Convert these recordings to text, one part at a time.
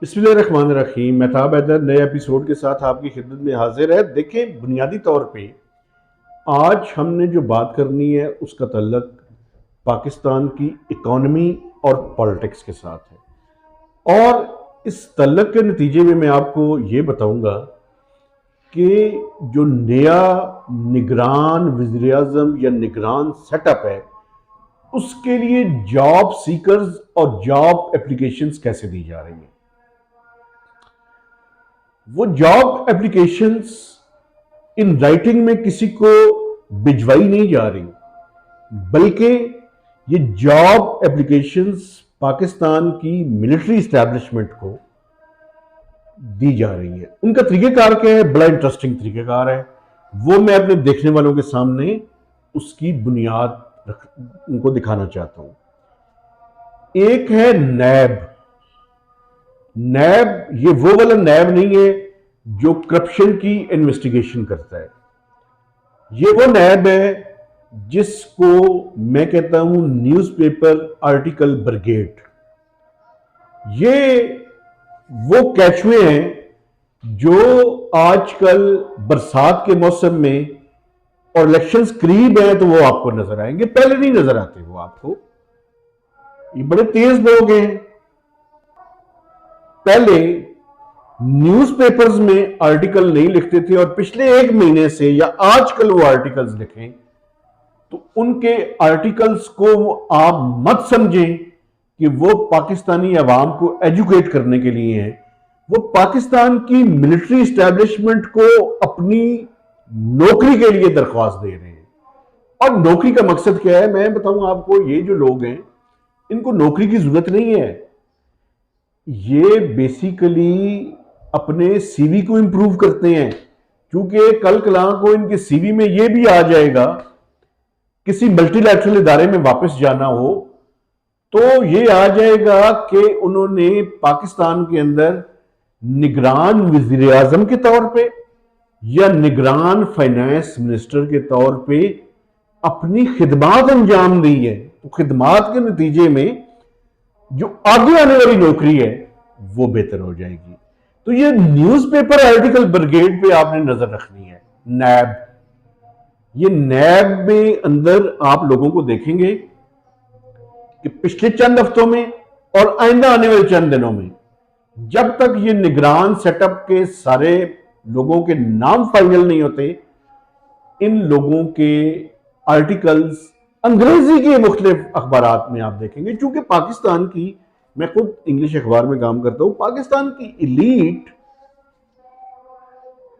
बिस्मिल्लाहिर्रहमानिर्रहीम। मेहताब हैदर नए एपिसोड के साथ आपकी खिदमत में हाजिर है। देखें, बुनियादी तौर पे आज हमने जो बात करनी है उसका तल्लक पाकिस्तान की इकॉनमी और पॉलिटिक्स के साथ है। और इस तल्लक के नतीजे में मैं आपको ये बताऊंगा कि जो नया निगरान वज़ीर आज़म या निगरान सेटअप है उसके लिए जॉब सीकर्स और जॉब एप्लीकेशंस कैसे दी जा रही हैं। वो जॉब एप्लीकेशंस इन राइटिंग में किसी को भिजवाई नहीं जा रही, बल्कि ये जॉब एप्लीकेशंस पाकिस्तान की मिलिट्री इस्टेब्लिशमेंट को दी जा रही है। उनका तरीकेकार क्या है? बड़ा इंटरेस्टिंग तरीकेकार है। वो मैं अपने देखने वालों के सामने उसकी बुनियाद उनको दिखाना चाहता हूं। एक है नैब। नैब ये वो वाला नैब नहीं है जो करप्शन की इन्वेस्टिगेशन करता है। ये वो नैब है जिसको मैं कहता हूं न्यूज़पेपर आर्टिकल ब्रिगेड। ये वो कैचवे हैं जो आजकल बरसात के मौसम में और इलेक्शंस करीब हैं तो वो आपको नजर आएंगे, पहले नहीं नजर आते वो आपको। ये बड़े तेज लोग हैं। पहले न्यूज़पेपर्स में आर्टिकल नहीं लिखते थे और पिछले एक महीने से या आजकल वो आर्टिकल्स लिखें तो उनके आर्टिकल्स को आप मत समझें कि वो पाकिस्तानी अवाम को एजुकेट करने के लिए हैं। वो पाकिस्तान की मिलिट्री इस्टेब्लिशमेंट को अपनी नौकरी के लिए दरख्वास्त दे रहे हैं। और नौकरी का मकसद क्या है मैं बताऊं आपको। ये जो लोग हैं इनको नौकरी की जरूरत नहीं है। ये बेसिकली अपने सीवी को इंप्रूव करते हैं, क्योंकि कल कला को इनके सीवी में ये भी आ जाएगा किसी मल्टीलैटरल इदारे में वापस जाना हो तो ये आ जाएगा कि उन्होंने पाकिस्तान के अंदर निगरान वज़ीर आज़म के तौर पे या निगरान फाइनेंस मिनिस्टर के तौर पे अपनी खिदमात अंजाम दी है। तो खिदमात के नतीजे में जो आगे आने वाली नौकरी है वो बेहतर हो जाएगी। तो ये न्यूज़पेपर आर्टिकल ब्रिगेड पे आपने नजर रखनी है। नैब, ये नैब में अंदर आप लोगों को देखेंगे कि पिछले चंद हफ्तों में और आइंदा आने वाले चंद दिनों में जब तक ये निगरान सेटअप के सारे लोगों के नाम फाइनल नहीं होते, इन लोगों के आर्टिकल्स अंग्रेजी के मुख्तलिफ अखबारात में आप देखेंगे। चूंकि पाकिस्तान की, मैं खुद इंग्लिश अखबार में काम करता हूं, पाकिस्तान की इलीट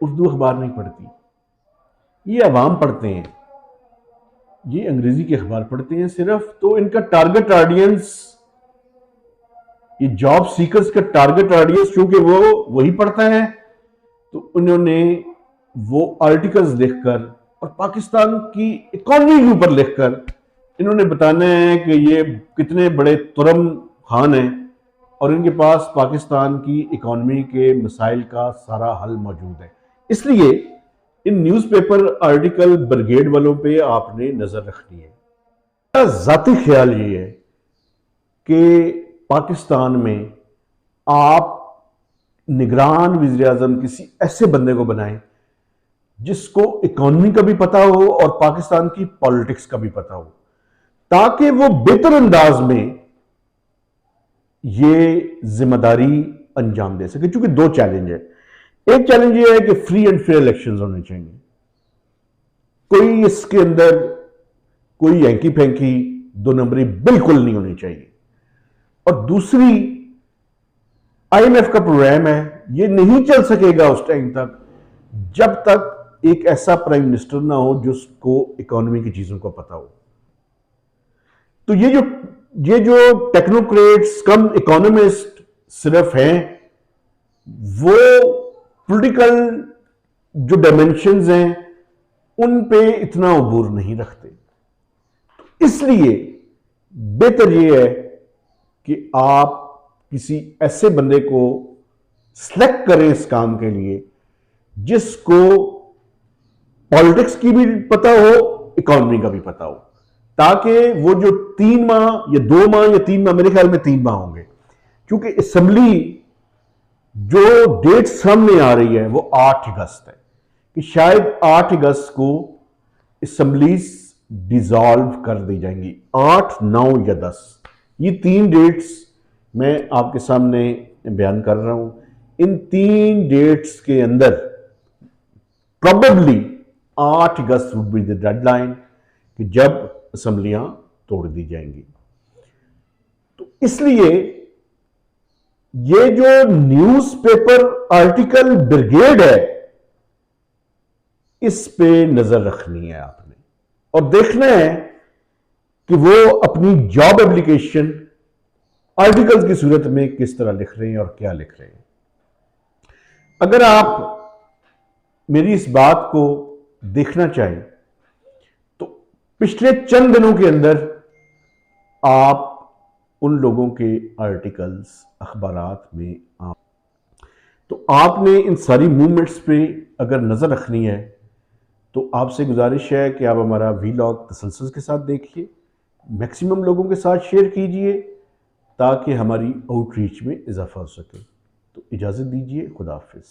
उर्दू अखबार नहीं पढ़ती, ये अवाम पढ़ते हैं, ये अंग्रेजी के अखबार पढ़ते हैं सिर्फ। तो इनका टारगेट ऑडियंस, ये जॉब सीकर्स का टारगेट ऑडियंस चूंकि वो वही पढ़ता है, तो उन्होंने वो आर्टिकल्स लिखकर और पाकिस्तान की इकॉनमी के ऊपर लिखकर इन्होंने बताना है कि ये कितने बड़े तुरम खान हैं और इनके पास पाकिस्तान की इकॉनमी के मसाइल का सारा हल मौजूद है। इसलिए इन न्यूज़पेपर आर्टिकल ब्रिगेड वालों पे आपने नजर रखनी है। मेरा जाती ख्याल ये है कि पाकिस्तान में आप निगरान वज़ीर आज़म किसी ऐसे बंदे को बनाएं जिसको इकॉनमी का भी पता हो और पाकिस्तान की पॉलिटिक्स का भी पता हो, ताकि वो बेहतर अंदाज में ये जिम्मेदारी अंजाम दे सके। क्योंकि दो चैलेंज है। एक चैलेंज ये है कि फ्री एंड फेयर इलेक्शंस होने चाहिए, कोई इसके अंदर कोई हैंकी फैंकी दो नंबरी बिल्कुल नहीं होनी चाहिए। और दूसरी, आईएमएफ का प्रोग्राम है, ये नहीं चल सकेगा उस टाइम तक जब तक एक ऐसा प्राइम मिनिस्टर ना हो जिसको इकोनॉमी की चीजों का पता हो। तो ये जो टेक्नोक्रेट्स कम इकोनॉमिस्ट सिर्फ हैं, वो पॉलिटिकल जो डायमेंशंस हैं उन पे इतना अबूर नहीं रखते। इसलिए बेहतर ये है कि आप किसी ऐसे बंदे को सिलेक्ट करें इस काम के लिए जिसको पॉलिटिक्स की भी पता हो, इकोनॉमी का भी पता हो, ताकि वो जो 3 माह या 2 माह या 3 माह, मेरे ख्याल में 3 माह होंगे, क्योंकि असेंबली जो डेट सामने आ रही है वो 8 अगस्त है कि शायद 8 अगस्त को असम्बलीज डिसॉल्व कर दी जाएंगी। 8, 9 या 10, ये 3 डेट्स मैं आपके सामने बयान कर रहा हूं। इन 3 डेट्स के अंदर probably 8 August would be the deadline कि जब असम्बलियां तोड़ दी जाएंगी। तो इसलिए ये जो न्यूज़पेपर आर्टिकल ब्रिगेड है, इस पे नजर रखनी है आपने और देखना है कि वो अपनी जॉब एप्लीकेशन आर्टिकल्स की सूरत में किस तरह लिख रहे हैं और क्या लिख रहे हैं। अगर आप मेरी इस बात को देखना चाहें तो पिछले चंद दिनों के अंदर आप उन लोगों के आर्टिकल्स अखबारात में आप तो आपने इन सारी मूवमेंट्स पे अगर नज़र रखनी है तो आपसे गुजारिश है कि आप हमारा वीलॉग तसल्सल के साथ देखिए, मैक्सिमम लोगों के साथ शेयर कीजिए ताकि हमारी आउटरीच में इजाफा हो सके। तो इजाज़त दीजिए, खुदा हाफिज़।